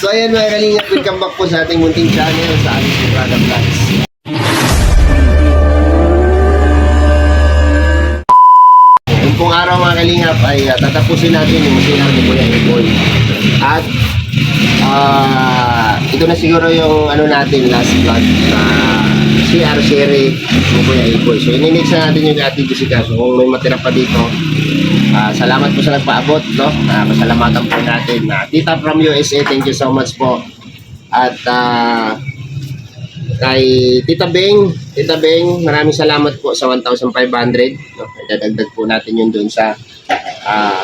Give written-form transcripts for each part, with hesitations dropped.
So ayan mga kalingap, welcome back po sa ating munting channel sa ating Prada Vlogs. Ngayong pong araw mga kalingap ay tatapusin natin yung musilang ni Kuya Eboy. At ito na siguro yung ano natin last vlog na CR series ni Kuya Eboy. So ininix na natin yung ating Jessica. So kung may matira pa dito, salamat po sa nagpaabot, no? Pasalamatan po natin. Tita from USA, thank you so much po. At kay Tita Beng, maraming salamat po sa 1,500. No? Dadagdag po natin yun doon sa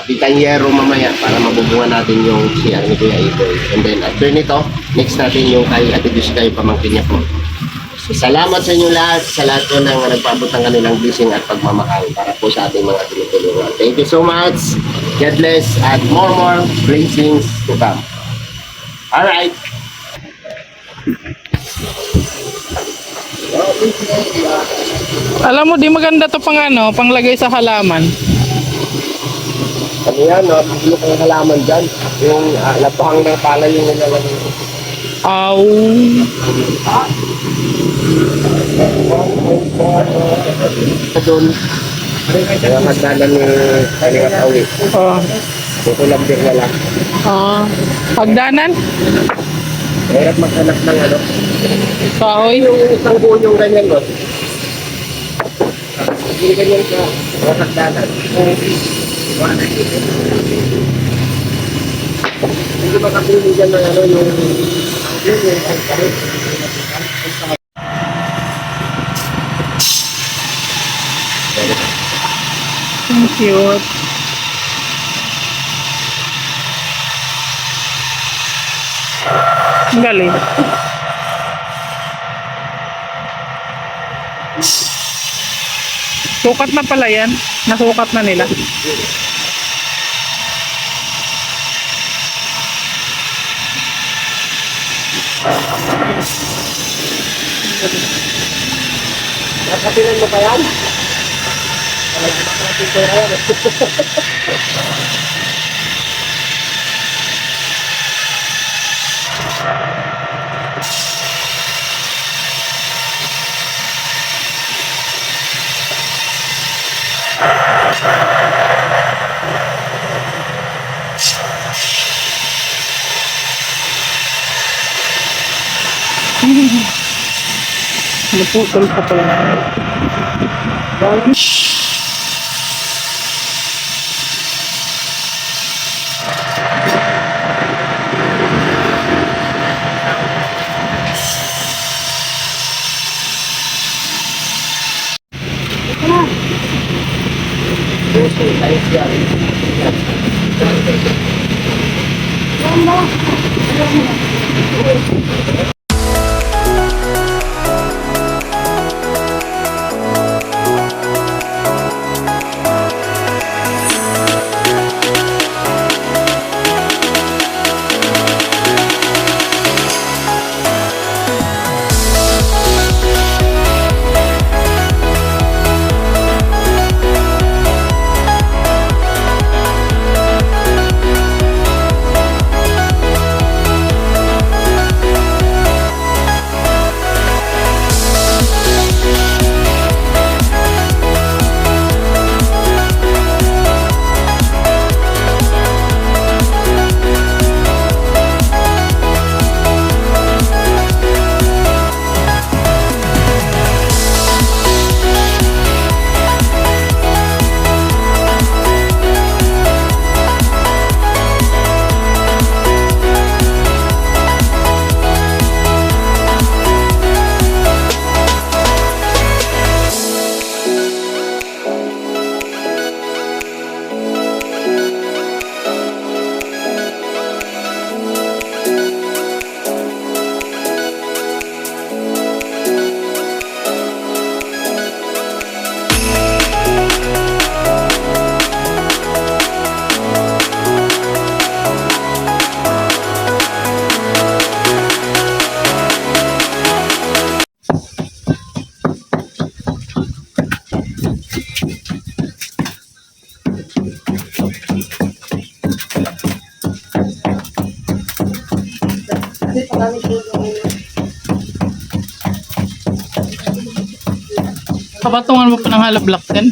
Pitanyero mamaya para mabubungan natin yung CR ni Kuya Eboy. And then after nito, next natin yung kay Ate Jessica, yung pamangkin niya po. So, salamat sa inyo lahat, sa lahat po ng nagpaabot ng kanilang blessing at pagmamahal para po sa ating mga tinutulungan. Thank you so much. God bless at more blessings to come. Alright. Alam mo, di maganda to pang ano, panglagay sa halaman. Ano yan, no? Pagkilo kang halaman dyan. Yung lapahang ng palay yung nilalagay. Aw. Doon, yung hagdanan ni Kalingat Awi. Dito lambir na lang. Pagdanan? Mahirap maghanap ng ano. Kahoy? Yung isang buo yung ganyan, no? Hindi ganyan ka, mga hagdanan. Hindi makapili dyan ng ano yung Ang cute. Ang galing. Sukat na pala yan. Nasukat na nila. Nakapilan mo pa yan? Naputol pa pala. Kasi parami po yung Kapatungan mo pa ng halablak din.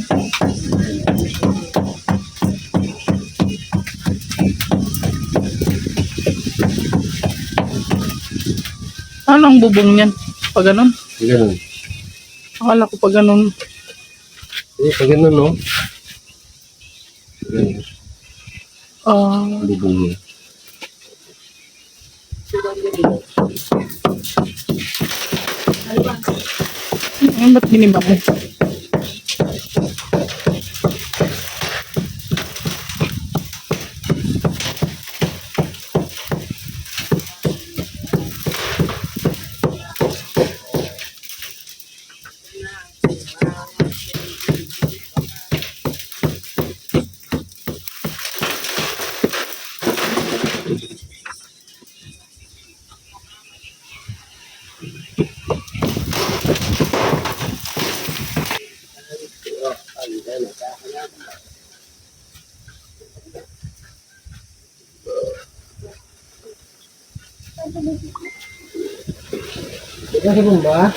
Ano ang bubong niyan? Pag ganun? ganun. Akala ko pag ganun. Eh, pag ganun, no? Ganun. Ah, Bubong niya. ba't binibak mo? Kasi kung ba?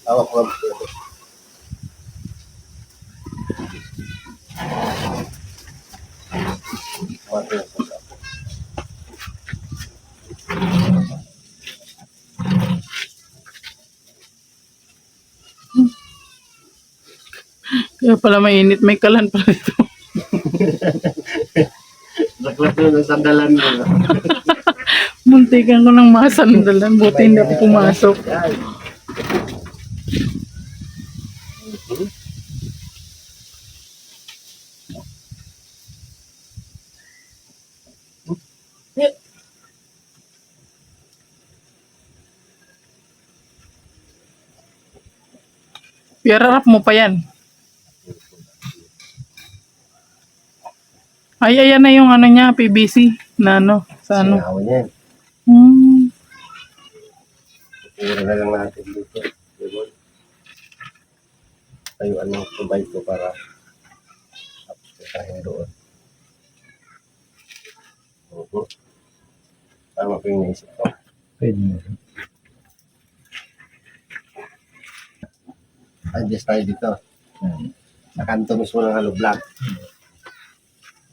Hawak ko. Kaya pala mainit. May kalan pala ito. Naklat na ng sandalan mo. Muntikan ko ng masandalan. Buti hindi ako pumasok. Yan. Yararap mo pa yan. Ay, ayan na yung ano niya, PVC. Na ano, sa ano. Sinawa niyan. Hmm. Tira na lang natin dito. Diba? Tayo anong kubay ko para tayo doon. Oo. Tama ko yung naisip ko. Pwede mo. Adjust tayo dito. Sa kanto mismo ng hollow block.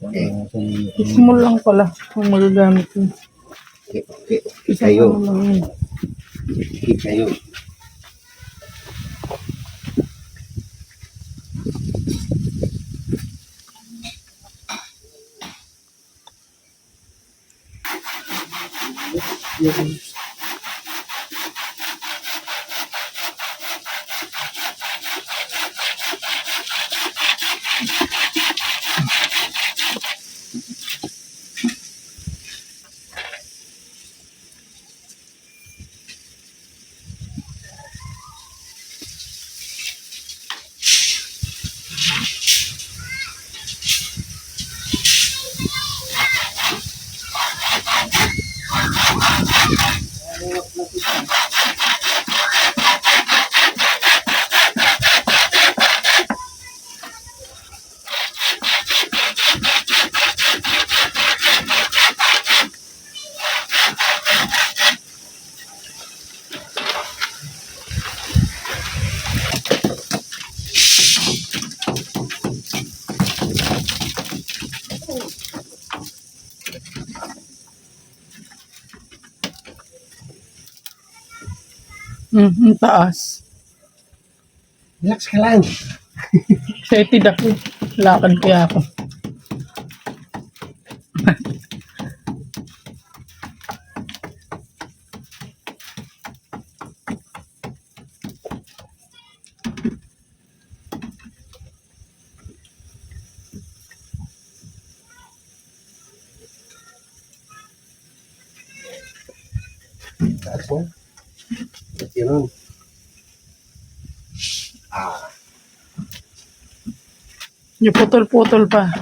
Okay. Small lang pala kung magagamit yun. Okay. Okay. Okay Isang kayo. ano lang yun. Okay kayo. Ang taas. Relax ka lang. Excited ako. Lakad kaya ako. Taas mo. Yun. Ah. Yung putol-putol pa.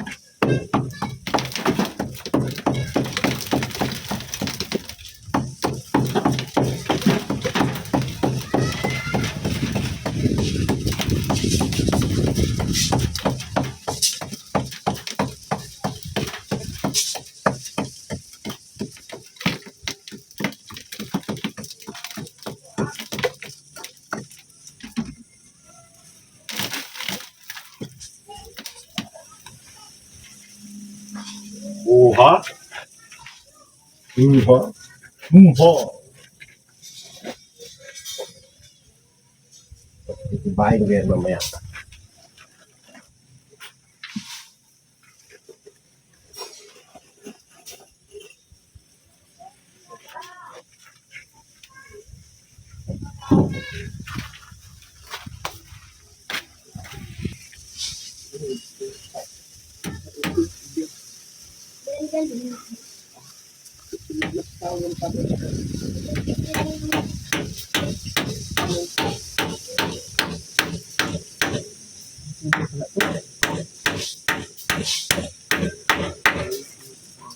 Ha? Ha? Ha? Itibahin ko yan mamaya.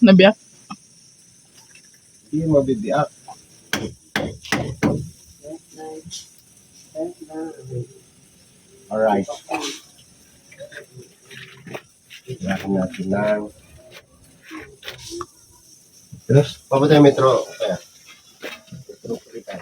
Nabiyak. Hindi mabibiyak. Alright. Kailangan natin ng terus, papunta yung metro. Kaya, metro kita.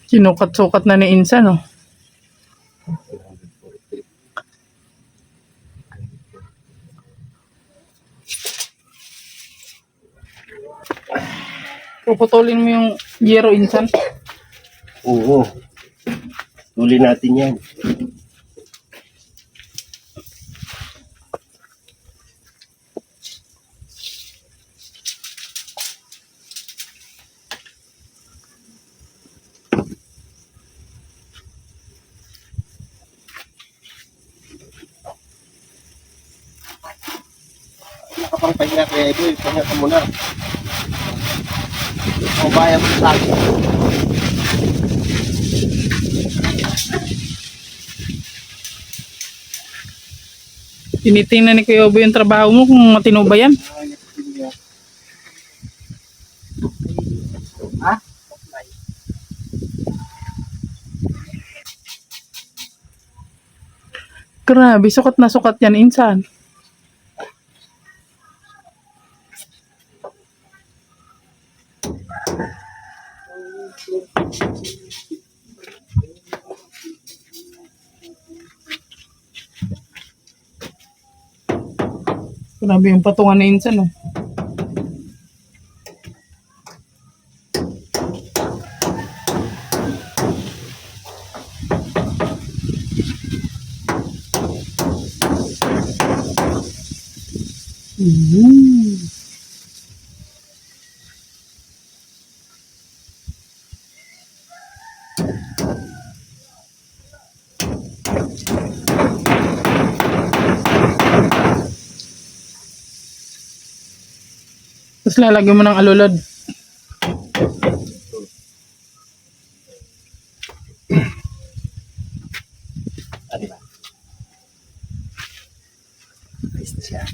Sinukat-sukat na ni Insan, no? Puputulin mo yung yero, Insan. Oo. Tuli natin yan. Nakapangpahinga kaya ito, pahinga ka muna. O bayan mo sa akin. Tinitingnan ni Kuya Obo yung trabaho mo kung matino ba yan. Ha? Grabe, sukat na sukat yan, Insan. Grabe yung patungan ni Insan, no? Tapos lalagyan mo ng alulod. Ah, diba? Ayos na siya.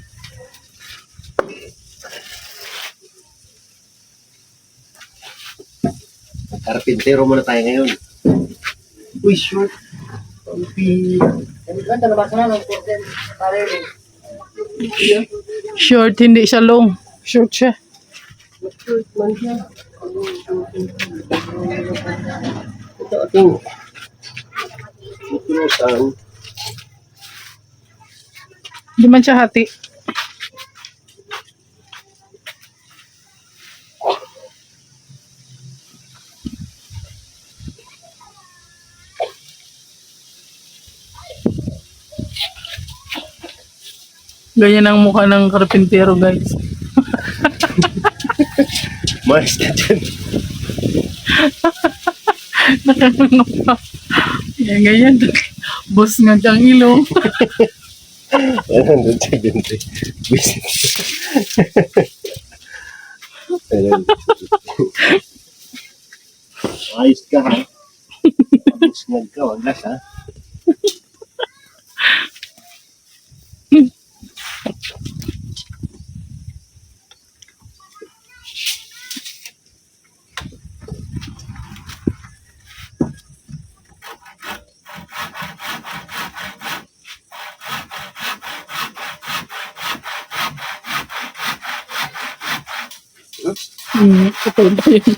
Karpintero muna tayo ngayon. Uy, short. Pampi. Ganda na ba ka na ng porten? Short, hindi siya long. Short siya. Short man siya. Ito ating matulosan. Hindi man siya hati. Ganyan ang mukha ng karpintero, guys. Mas na dyan. Nakakangapa. Yan, ganyan. Boss nga diyang ilong. 170. Ayos ka ha. Busnag ka, waglas ha. Putol pa yun.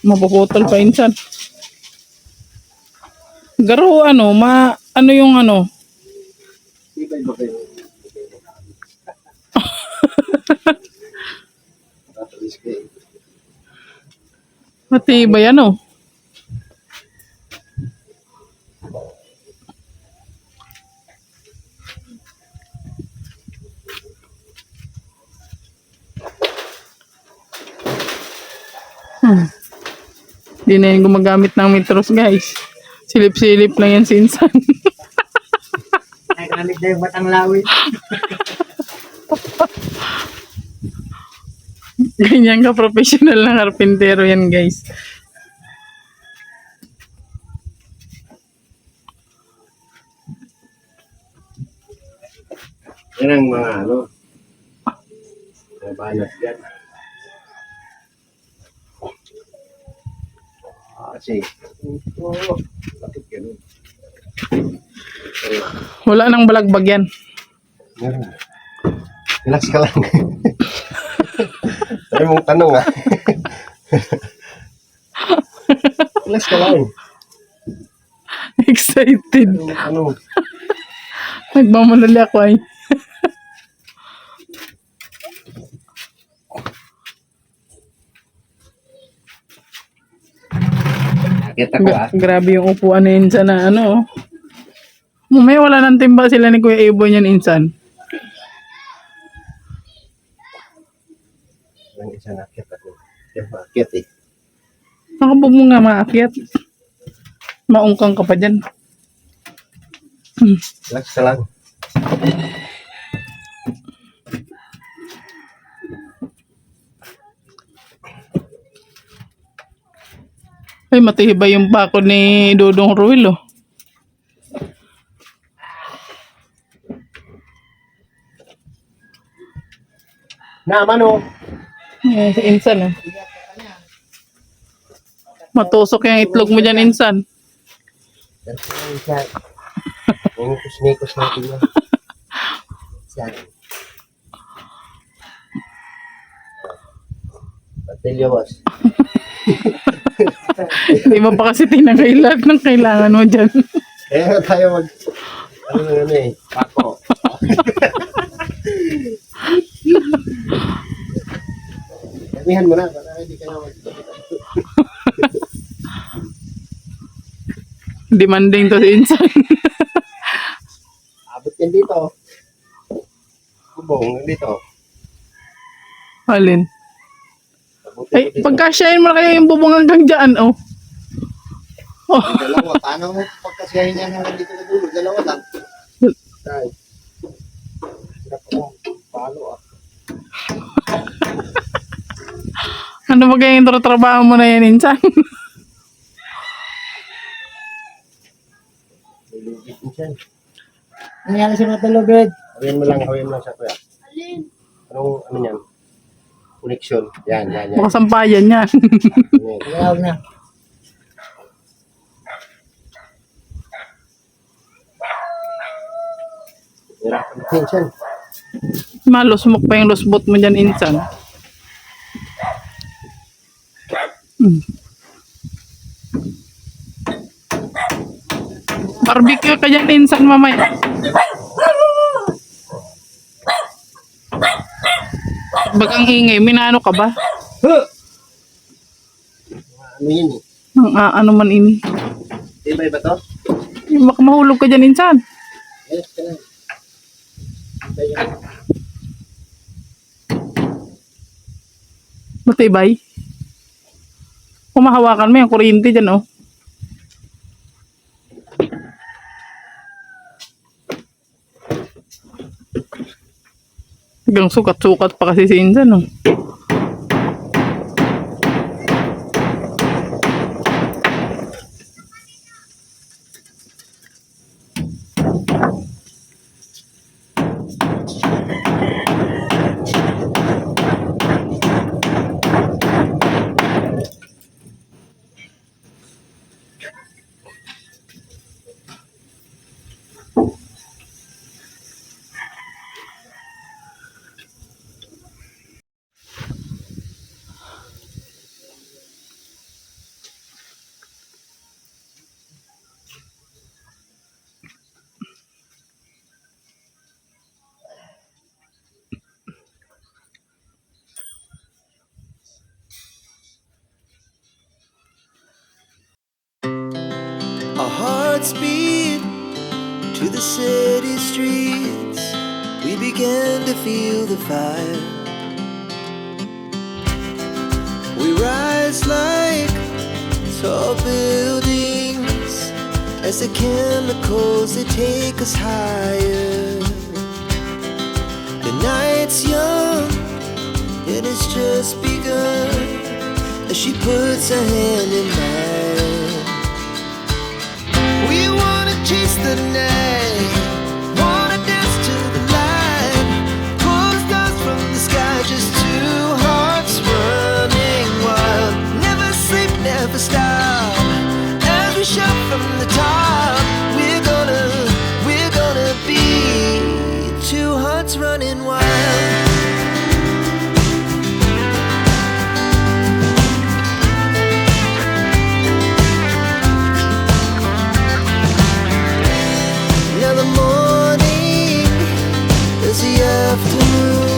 Mapuputol pa insan. Garo ano, ano yung ano? Tibay ba kayo? Tatalis kayo. Matibay ano? Di na yung gumagamit ng metros guys. Silip-silip lang yan si insan. Nagamit na yung batang lawi. Ganyan ka professional na karpintero yan guys. Yan ang mga ano. Mga banat yan. Kasi, bakit ganun? Wala nang balagbag yan. Meron. Relax ka lang. Sabi mong tanong ah. Relax ka lang. Excited. Sabi mong tanong. Nagmamadali ako ay. Nakita ko ah. Grabe yung upuan ni insan na ano. Oh. Mamaya wala nang timba sila ni Kuya Ibo niyan insan. Ang isa nakita ko. Yan bakit eh. Nakabog mo nga maakyat. Maungkang ka pa dyan. Relax ka lang. Ay, matibay yung bako ni Dodong Ruel, oh. Naman oh. Ayan, si insan, oh. Matusok yung itlog mo dyan, insan. Yan siya. Nikos natin yan. Yan. Patilyo boss. Hindi mo pa kasi tinangay lahat ng kailangan mo dyan. Kaya tayo mag... Ano eh. Pako. Kamihan mo na. Para hindi ka na mag... Demanding to si insan. Abot yan dito. Kubong, dito. Alin? Abutin Ay, ko dito. pagkasyahin mo na kaya yung bubong hanggang dyan, oh. Oh, Dalawa. Paano mo pagkasiyahin yan hanggang dito na dulo? Dalawa lang. Tay. Hirap ako. Palo ah. ano ba kaya yung trabaho mo na yan, insan? Nilugit mo siya. Nangyari sa mga talugod. Hawin mo lang siya kuya. Anong ano yan? Connection. Yan. Baka sampayan yan. Yan. Tawag na. Hirapan din siya. Malusmok pa yung lusbot mo dyan, insan. Barbecue ka dyan, insan, mamaya. Bagang ingay, minano ka ba? Ano yun eh? Ang ano man ini. Tibay ba to? Baka mahulog ka dyan, insan. Yes, ka lang. Tibay yan. Matibay. Kung mahawakan mo yung kuryente dyan, oh. Hanggang sukat-sukat pa kasi si insan, oh. speed to the city streets. We began to feel the fire. We rise like tall buildings as the chemicals, they take us higher. The night's young and it's just begun as she puts her hand in mine. We wanna chase the night, wanna dance to the light, pull the stars from the sky, just two hearts running wild. Never sleep, never stop, as we shout from the top. We're gonna be two hearts running wild. Now the morning is the afternoon.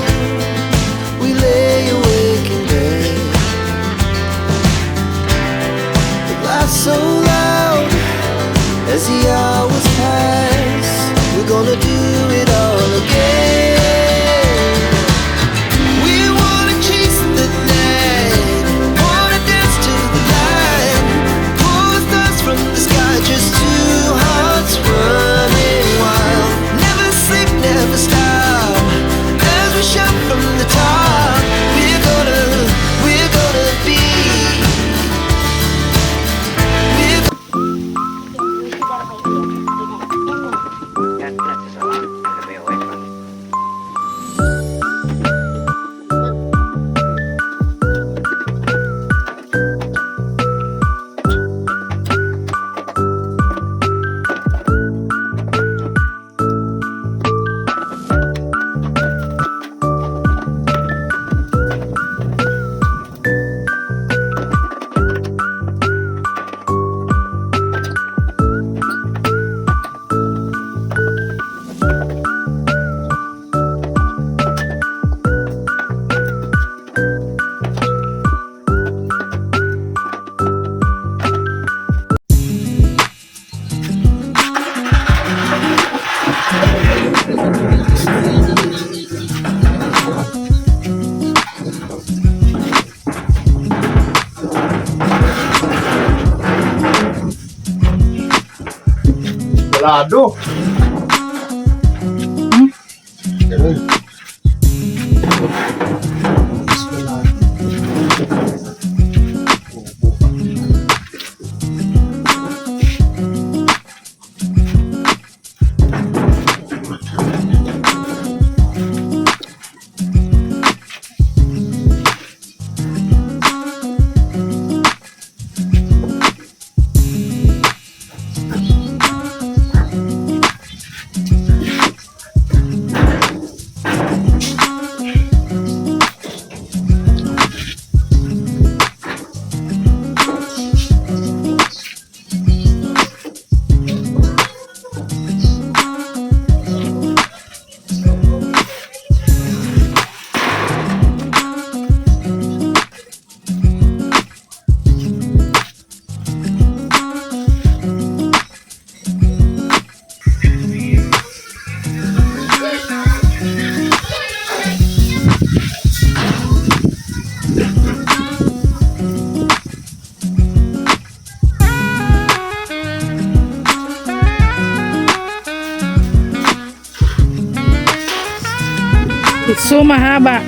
We lay awake in bed. It laughs so loud as the hours pass. We're gonna do it all again. We wanna chase the night, wanna dance to the light, pull the stars from the sky, just two hearts running wild. Never sleep, never stop, as we shout from the top. We're gonna be. Lado. Ganun. So mahaba.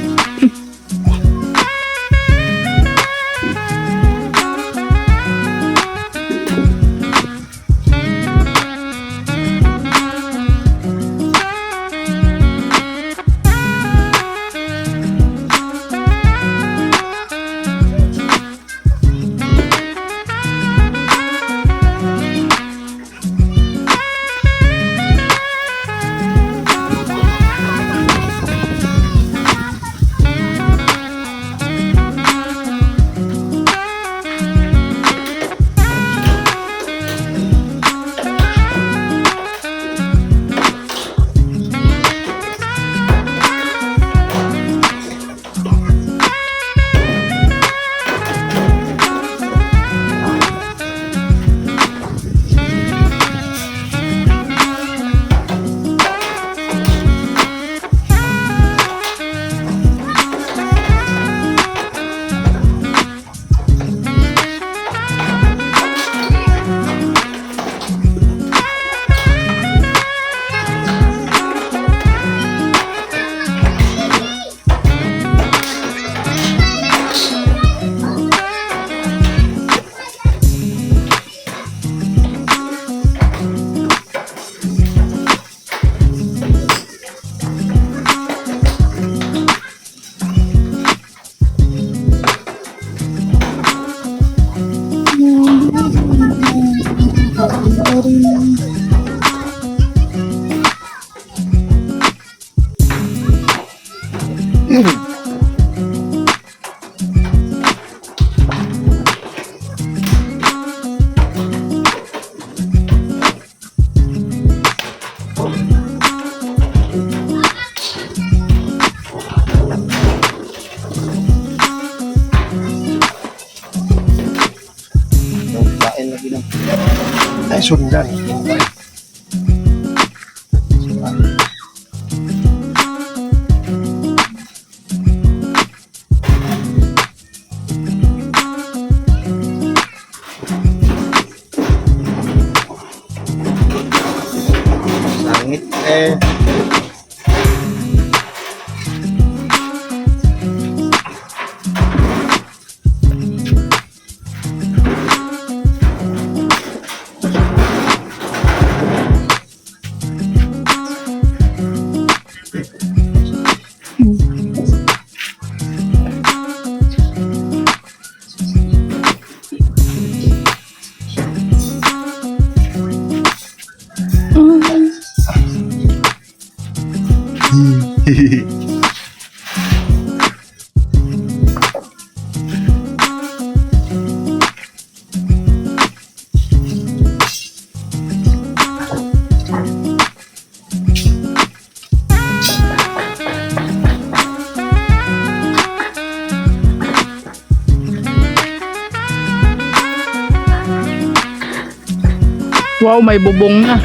sundan. Sangit eh. Wow, may bubong na.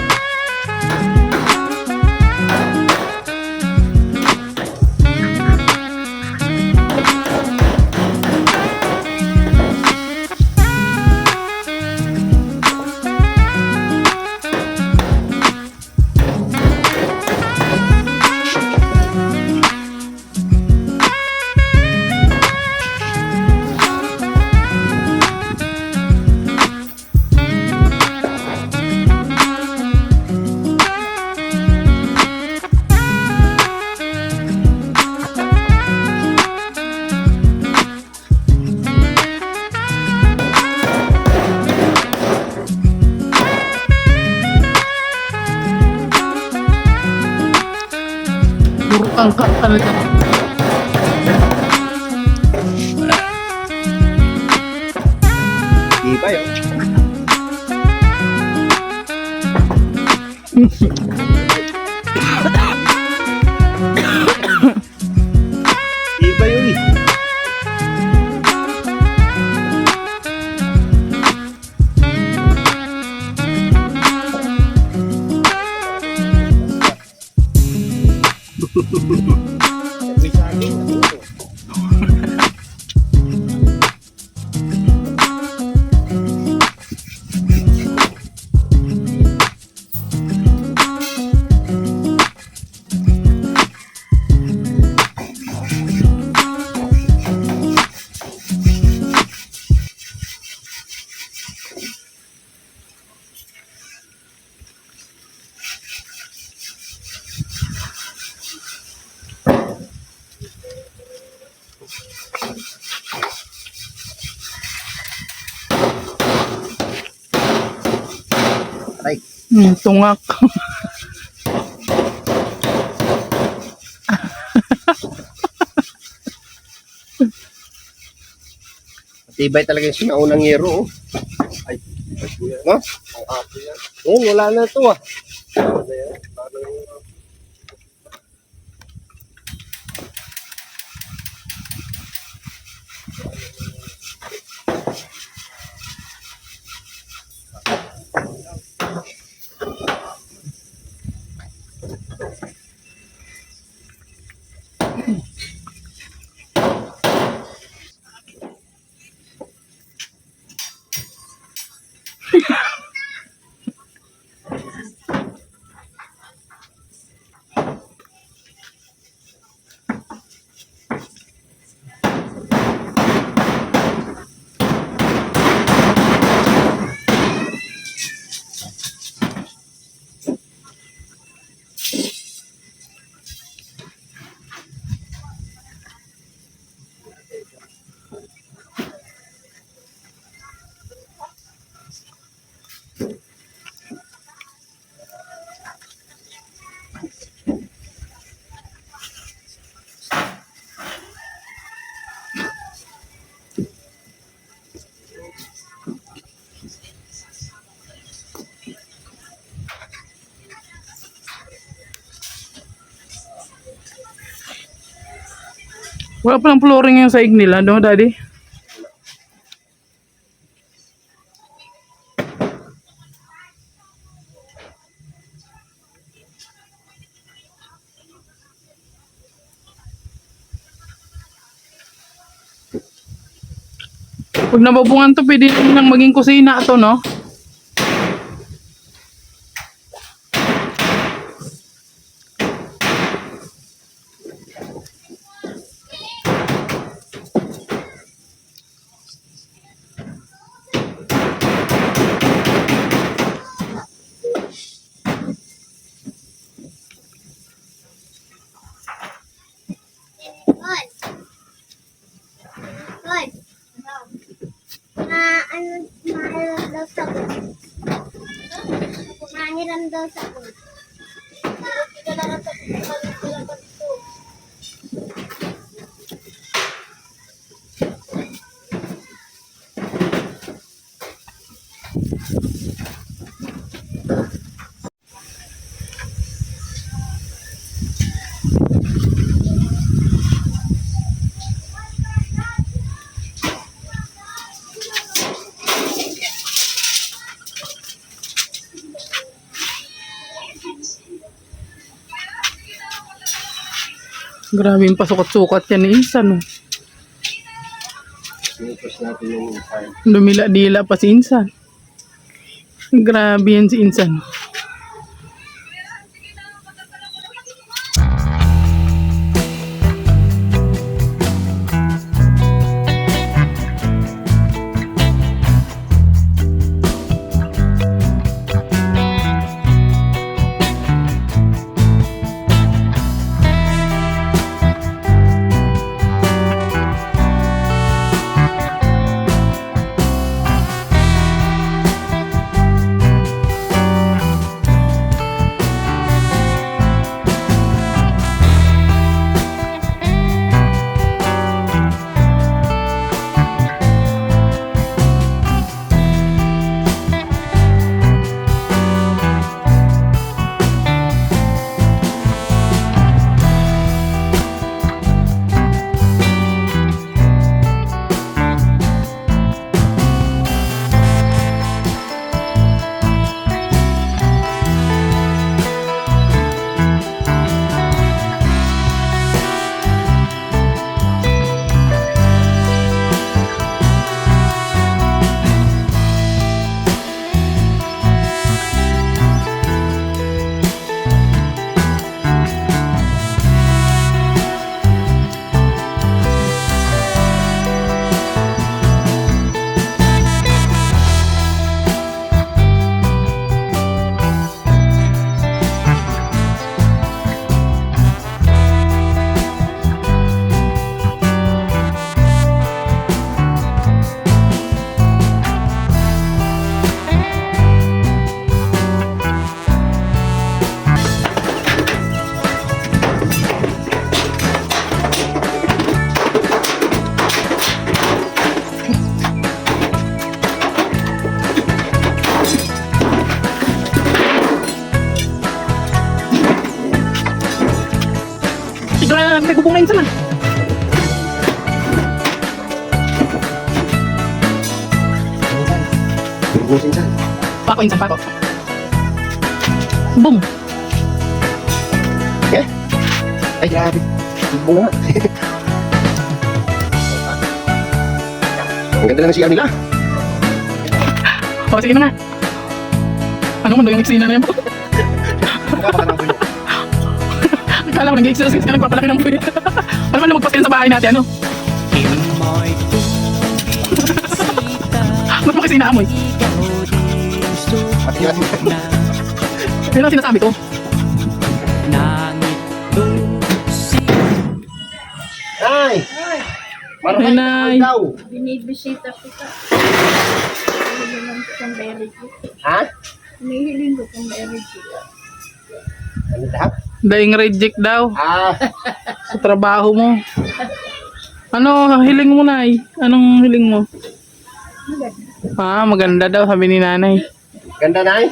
Puro angka talaga. Di ba yun? Di ba yun eh? Ay, Tungak. tibay talaga yung sinaunang yero. Oh. Ay, no? Oh, wala na to ah. Wala palang flooring yung saig nila, no, Daddy? Pag nabubungan to, pwede nang maging kusina to, no? Good. Good. Mahiram daw sa good. Mahiram daw sa good. Grabe yung pasukat-sukat yan ni Insan, no? Sinipos natin yung farm. Lumila-dila pa si Insan. Grabe yan si Insan. Nagubong na Insan, ah. Bubusin saan? Pako, Insan, pako. Boom! Eh? Ay, grabe. Bunga. Ang ganda na ng CR nila. O, sige na nga. Ano man daw yung eksena na yan po? Akala ko nag-exercise ka, nagpapalaki ng buhay. Ano man lumagpas ka sa bahay natin, ano? Mas mo kasi inaamoy. Pati natin. Yun ang sinasabi ko. Ay! Ay, Nay. daw. Binibisita kita. Hinihiling ko kung berry ko. Ha? Hinihiling ko kung berry ko. Ano daw? Daing reject daw Ah, sa trabaho mo. Ano, hiling mo, Nay? Anong hiling mo? Ah, maganda daw, sabi ni Nanay. ganda na eh.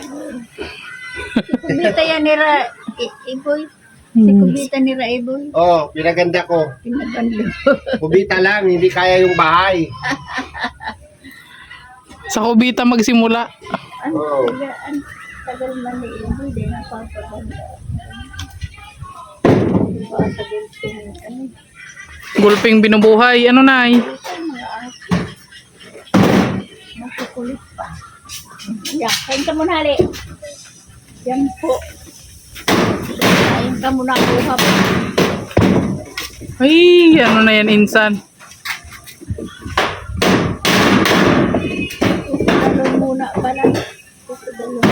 Kubita yan nira, Iboy. Si kubita nira, Iboy. Oh, pinaganda ko. Pinaganda. Kubita lang, hindi kaya yung bahay. Sa Kubita magsimula. Ano Oo. talaga, ang tagal man ni Iboy, di napapaganda. Sabihin ko, ano, Gulping binubuhay. Ano, Nay? mga ate. kulit pa. Yan, kain ka muna, hali. Yan po. Kain ka muna, kuha po. Ay, ano na yan, insan? Dalon muna pala. Dalon.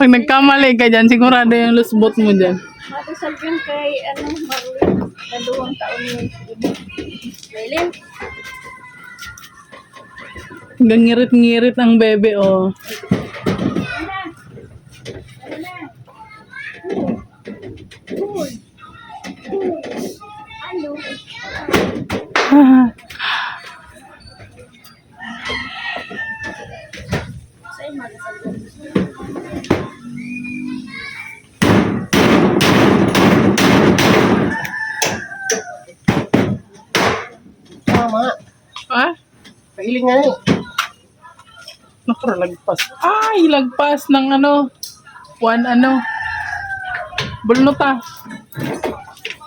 Pag nagkamali ka dyan, sigurado yung lusbot mo dyan. Matisal yun kay, Marlene. 2 taon yun. Marlene, Hanggang ngirit-ngirit ang bebe, oh. ano na? Uy. Ano? Sa'yo, matisal yun. Tama. Ah? Pahiling nga eh. Naku, lagpas. Ay, lagpas ng ano. Bulnota.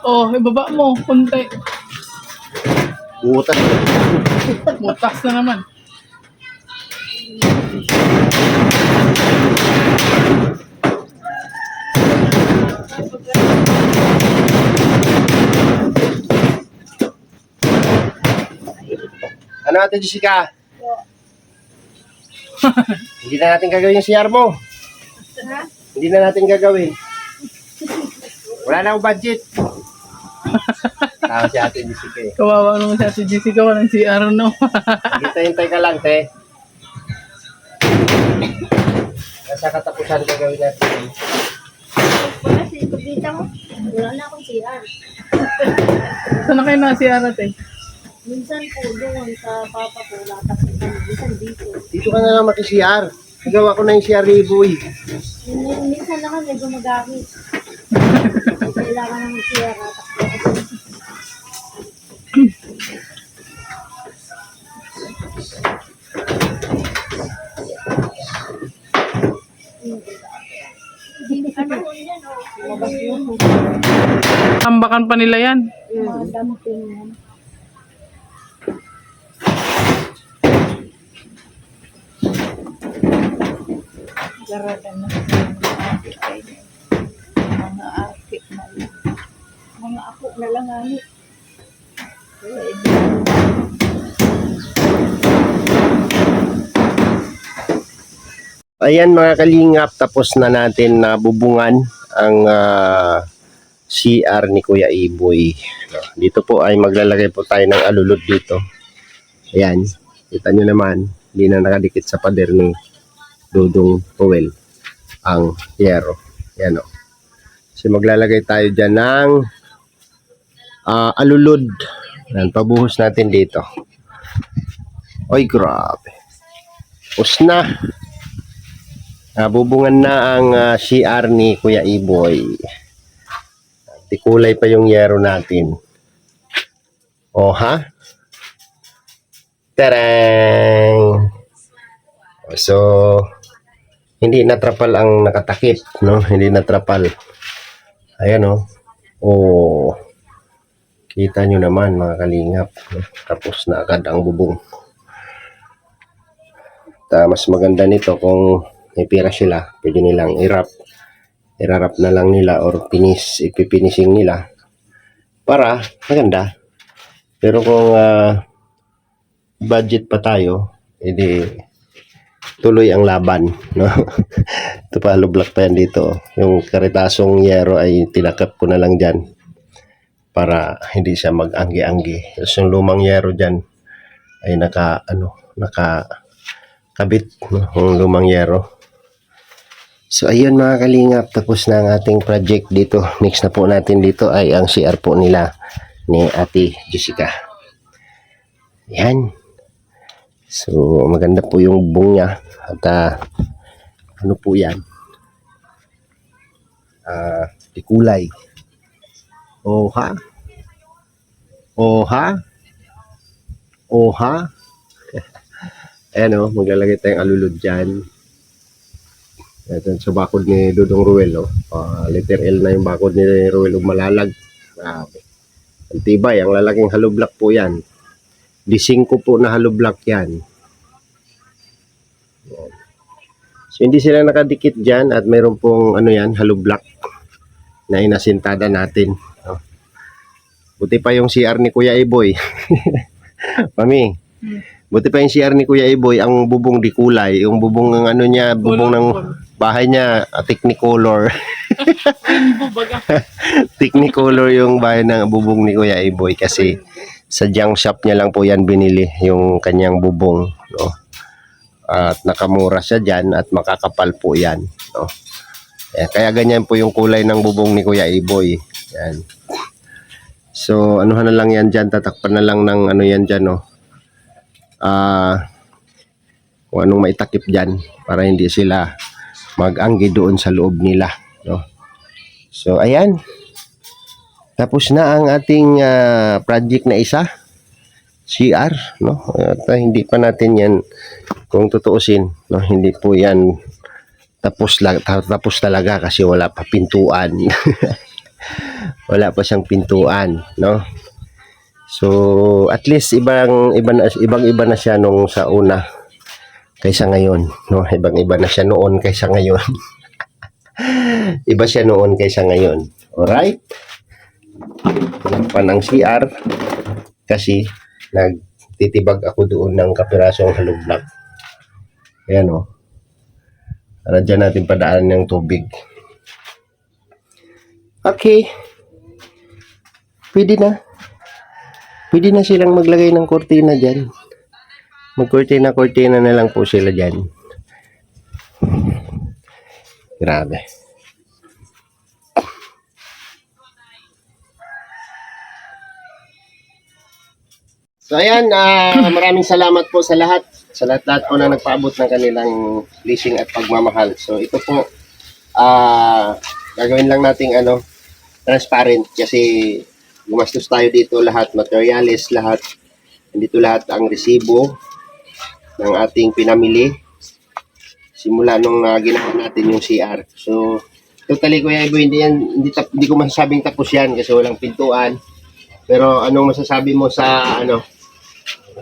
Oh, ibaba mo, kunti. Butas. Butas na naman. Ano Ate Jessica? Hindi na natin gagawin yung CR mo. Ha? Hindi na natin gagawin. Wala na akong budget. Tao si Ate Jessica eh. Kawawa naman si Ate Jessica, walang CR, no? Hintay-hintay ka lang, te. Nasa katapusan gagawin natin. Wala si Kubita mo. Wala na akong CR. Saan na kayo na CR, ate? Minsan po doon sa papa ko, latas ko. Minsan dito. Dito ka na lang maki-CR. Nagawa ko na yung CR ni Boy. Minsan lang kami gumagamit. Kailangan naman CR. Latas ko. Ano po yan, oh. Labas yun. Tambakan pa nila yan. Mga damping yan. Garada na. Mga akit na lang. Mga ako na lang ani. Ayan mga kalingap, tapos na natin na bubungan ang CR ni Kuya Iboy. Dito po ay maglalagay po tayo ng alulod dito. Ayan, kita nyo naman, hindi na nakadikit sa pader ni Dudong Powell ang yero. Ayan o. So maglalagay tayo dyan ng alulod. Ayan, pabuhos natin dito. Oy, grabe. Us na. Bubungan na ang CR ni Kuya Iboy. Kulay pa yung yero natin. O ha? Tarang! So, hindi natrapal ang nakatakip, no? Hindi natrapal. Ayan o. Oh. Kita nyo naman mga kalingap. No? Tapos na agad ang bubong. Mas maganda nito kung may pira sila, pwede nilang i-wrap na lang nila or ipipinising nila para maganda. Pero kung budget pa tayo, edi tuloy ang laban, no? Ito pa, block pa yan dito. Yung karitasong yero ay tinakap ko na lang dyan para hindi siya mag-anggi-anggi. Tapos yung lumang yero dyan ay nakakabit, no? Yung lumang yero. So ayun mga kalingap, tapos na ang ating project dito. Next na po natin dito ay ang CR po nila ni Ate Jessica. Yan. So maganda po yung bubong niya. At ano po yan? Kulay. Oh ha? Oh ha? Oh ha? Ayan o, maglalagay tayong alulod dyan. Ito sa bakod ni Dudong Ruel, oh. Letter L na yung bakod ni Ruel Umalalag. Grabe. Ang tibay, ang lalaking hollow block po yan. D5 po na hollow block yan. Yan. So, hindi sila nakadikit dyan at mayroon pong ano yan, hollow block na inasintada natin. Oh. Buti pa yung CR ni Kuya Iboy. Mami, buti pa yung CR ni Kuya Iboy, ang bubong di kulay. Yung bubong ng ano niya, bubong ng bahay niya, Technicolor. Technicolor yung bahay ng bubong ni Kuya Iboy kasi sa junk shop niya lang po yan binili yung kanyang bubong. No? At nakamura siya dyan at makakapal po yan. No? Kaya ganyan po yung kulay ng bubong ni Kuya Iboy. Yan. So, anuhan na lang yan dyan. Tatakpan na lang ng ano yan dyan. No? Kung anong maitakip dyan para hindi sila mag-anggi doon sa loob nila. No? So, ayan. Tapos na ang ating project na isa. CR, no? At hindi pa natin yan kung tutuusin, no? Hindi po yan tapos talaga kasi wala pa pintuan. Wala pa siyang pintuan, no? So, at least ibang iba na siya nung sa una kaysa ngayon, no? Ibang-iba na siya noon kaysa ngayon. Iba siya noon kaysa ngayon. Alright? Pan ang CR kasi nagtitibag ako doon ng kapirasong hollow block. Ayan o. Para dyan natin padaan ng tubig. Okay. Pwede na. Pwede na silang maglagay ng kortina dyan. Magkortina-kortina na lang po sila dyan. Grabe. So ayan, maraming salamat po sa lahat po na nagpaabot ng kanilang blessing at pagmamahal. So ito po, gagawin lang nating transparent kasi gumastos tayo dito lahat, materials lahat. Dito lahat ang resibo ng ating pinamili simula nung ginawa natin yung CR. So totally Kuya Ibo, hindi ko masasabing tapos yan kasi walang pintuan. Pero anong masasabi mo sa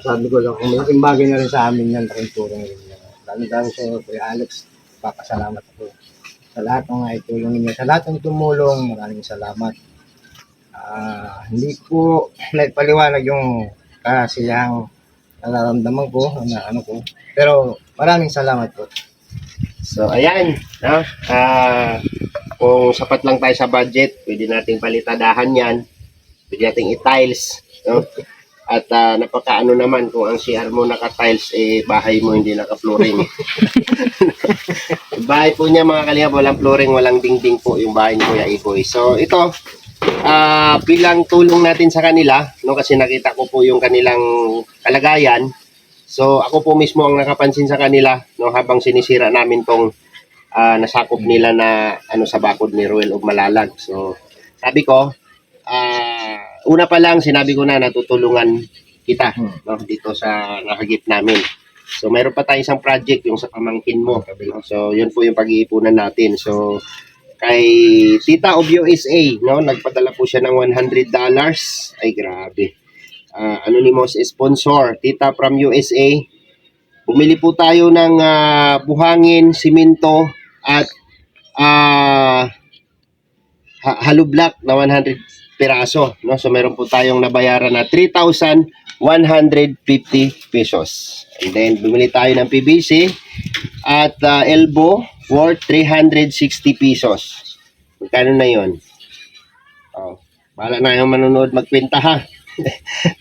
Sabi ko lang, kung malaking bagay na rin sa amin yan, laking tulong rin yan. Dami-dami sa iyo, Kuya Alex. Papasalamat ako sa lahat ng itulong ninyo. Sa lahat ng tumulong, maraming salamat. Hindi ko naipaliwanag yung kasiyang nararamdaman ko, Pero maraming salamat po. So, ayan. No? Kung sapat lang tayo sa budget, pwede nating palitadahan yan. Pwede nating i-tiles. No? At napakaano naman kung ang CR mo naka-tiles, bahay mo hindi naka-flooring. Bahay po niya mga kalingap, walang flooring, walang dingding po yung bahay ni Kuya Iboy. So, ito, bilang tulong natin sa kanila, no, kasi nakita ko po yung kanilang kalagayan. So ako po mismo ang nakapansin sa kanila, no, habang sinisira namin tong nasakop nila na sa bakod ni Ruel Umalalag. So sabi ko, una pa lang sinabi ko na natutulungan kita, no, dito sa nakagip namin. So mayroon pa tayong isang project yung sa pamangkin mo. So yun po yung pag-iipunan natin. So kay Tita of USA, no, nagpadala po siya ng $100. Ay grabe. Anonymous sponsor, Tita from USA. Bumili po tayo ng buhangin, simento at hollow block na 100 piraso, no? So meron po tayong nabayaran na 3,150 pesos. And then bumili tayo ng PVC at elbow worth 360 pesos. Magkano na 'yon? Bahala na yung manonood magkwenta ha.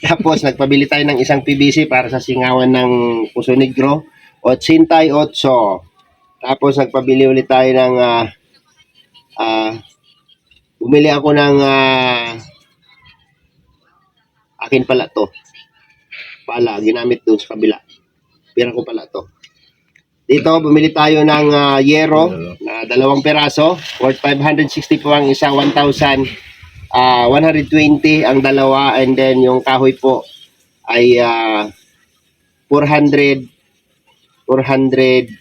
Tapos nagpabili tayo ng isang PVC para sa singawan ng Puso Negro, 88. Tapos nagpabili ulit tayo ng bumili ako ng akin pala to. Ginamit doon sa kabila. Pira ko pala to. Dito bumili tayo ng yero na 2 peraso, worth 560 po ang isa, 1,000. 120 ang dalawa, and then yung kahoy po ay 400 490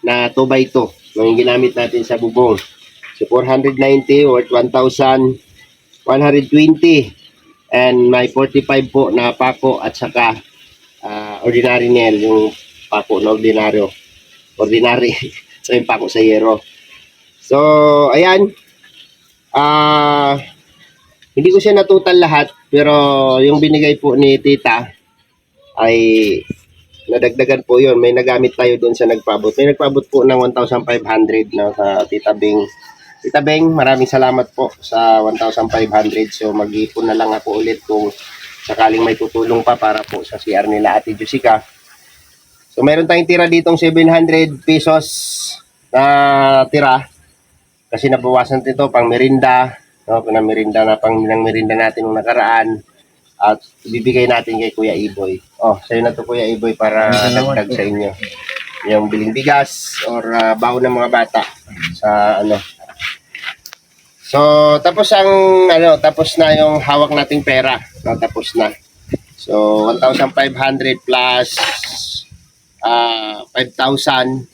na 2x2 yung ginamit natin sa bubong. So 490 worth 1,120 and may 45 po na pako at saka ordinary nail, yung pako na ordinary so yung pako sa yero. So ayan, hindi ko siya natutal lahat, pero yung binigay po ni tita ay nadagdagan po yun. May nagamit tayo doon sa nagpabot. May nagpabot po ng 1,500 na sa Tita Beng. Tita Beng, maraming salamat po sa 1,500. So mag-iipon na lang ako ulit kung sakaling may tutulong pa para po sa CR nila Ate Jessica. So meron tayong tira ditong 700 pesos na tira. Kasi nabawasan dito pang merinda. No, pang merinda natin nung nakaraan. At ibibigay natin kay Kuya Iboy. Oh, sa'yo na to Kuya Iboy para dagdag sa inyo. Yung biling bigas or baon ng mga bata sa ano. So, tapos na yung hawak nating pera. No, tapos na. So, 1,500 plus 5,400.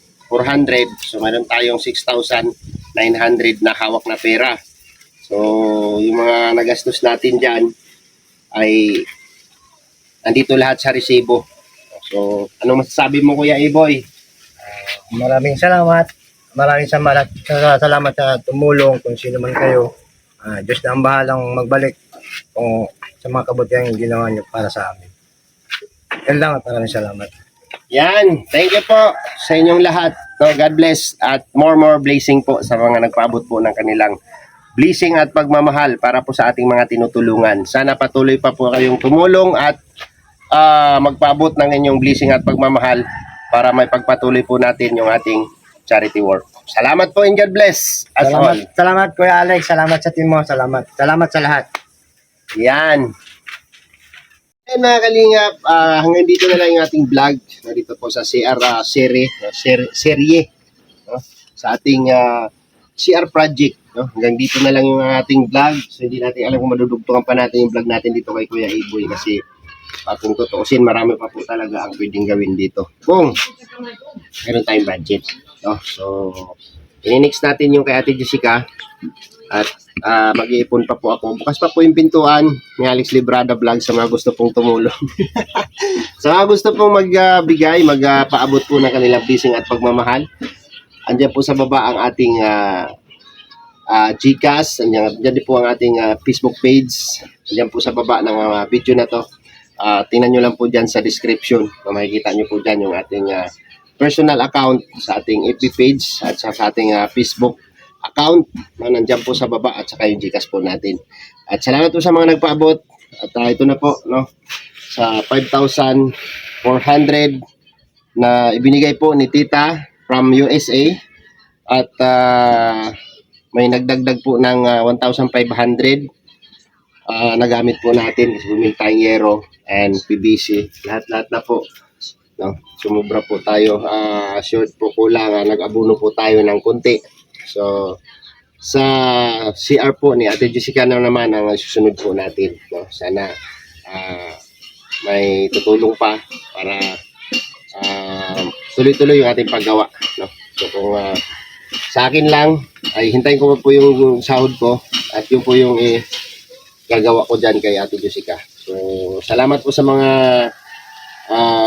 So, meron tayong 6,900 na hawak na pera. So, yung mga nagastos natin dyan ay nandito lahat sa resibo. So, ano masasabi mo Kuya Iboy? Maraming salamat. Maraming salamat sa tumulong kung sino man kayo. Diyos na ang bahalang magbalik kung sa mga kabutihan yung ginawa niyo para sa amin. Yan lang at maraming salamat. Yan, thank you po sa inyong lahat. No, God bless at more blessing po sa mga nagpaabot po ng kanilang blessing at pagmamahal para po sa ating mga tinutulungan. Sana patuloy pa po kayong tumulong at magpaabot ng inyong blessing at pagmamahal para may pagpatuloy po natin yung ating charity work. Salamat po and God bless as all. Salamat Kuya Alex, salamat sa team mo, salamat sa lahat. Yan. And mga kalingap, hanggang dito na lang yung ating vlog. Dito po sa CR serye no? Sa ating CR project. No? Hanggang dito na lang yung ating vlog. So hindi natin alam kung madudugtungan pa natin yung vlog natin dito kay Kuya Iboy kasi kung tutuusin, marami pa po talaga ang pwedeng gawin dito. Kung meron tayong budget. No? So, ini-next natin yung kay Ate Jessica at mag-iipon pa po ako. Bukas pa po yung pintuan ni Alex Librada Vlog sa mga gusto pong tumulong. Sa mga gusto pong magbigay, magpaabot po ng kanilang blessing at pagmamahal. Andiyan po sa baba ang ating Gcash, andiyan din po ang ating Facebook page. Andiyan po sa baba ng video na to. Tingnan nyo lang po dyan sa description. Makikita nyo po dyan yung ating personal account sa ating FB page at sa ating Facebook account. Nandiyan po sa baba at saka yung Gcash po natin. At salamat po sa mga nagpaabot. At ito na po, no, sa 5,400 na ibinigay po ni Tita from USA. At may nagdagdag po ng 1,500 nagamit po natin kasi bumili tayong yero and PVC. Lahat na po. No? Sumubra po tayo. Short po kulang. Nag-abuno po tayo ng konti. So, sa CR po ni Ate Jessica na naman ang susunod po natin. No? Sana may tutulong pa para tuloy-tuloy yung ating paggawa. No? So, kung sa akin lang, ay hintayin ko po yung sahod ko at yun po yung gagawa ko dyan kay Ate Jessica. So, salamat po sa mga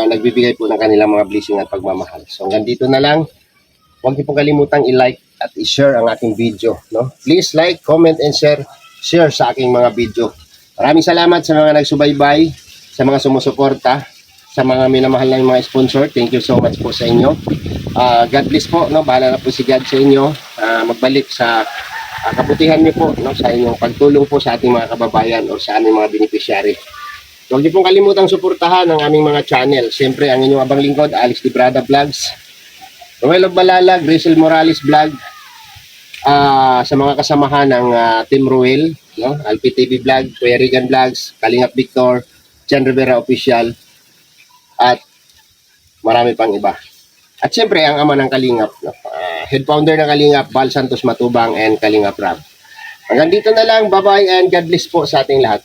nagbibigay po ng kanilang mga blessing at pagmamahal. So, hanggang dito na lang. Huwag niyo pong kalimutang i-like at i-share ang aking video. No? Please like, comment, and share sa aking mga video. Maraming salamat sa mga nagsubaybay, sa mga sumusuporta, sa mga minamahal ng mga sponsor. Thank you so much po sa inyo. God bless po. No? Bahala na po si God sa inyo. Magbalik sa kabutihan niyo po, no, sa inyong pagtulong po sa ating mga kababayan o sa aming mga beneficiary. Huwag niyo pong kalimutang suportahan ang aming mga channel. Siyempre, ang inyong abang lingkod, Alex Librada Vlogs, Noel of Malalag, Grisel Morales Vlog, sa mga kasamahan ng Team Ruel, no, Alpi TV Vlog, Kuya Regan Vlogs, Kalingap Victor, Jan Rivera Official, at marami pang iba. At siyempre, ang ama ng Kalingap, no, head founder ng Kalingap, Val Santos Matubang, and Kalingap Rab. Hanggang dito na lang. Bye-bye and God bless po sa ating lahat.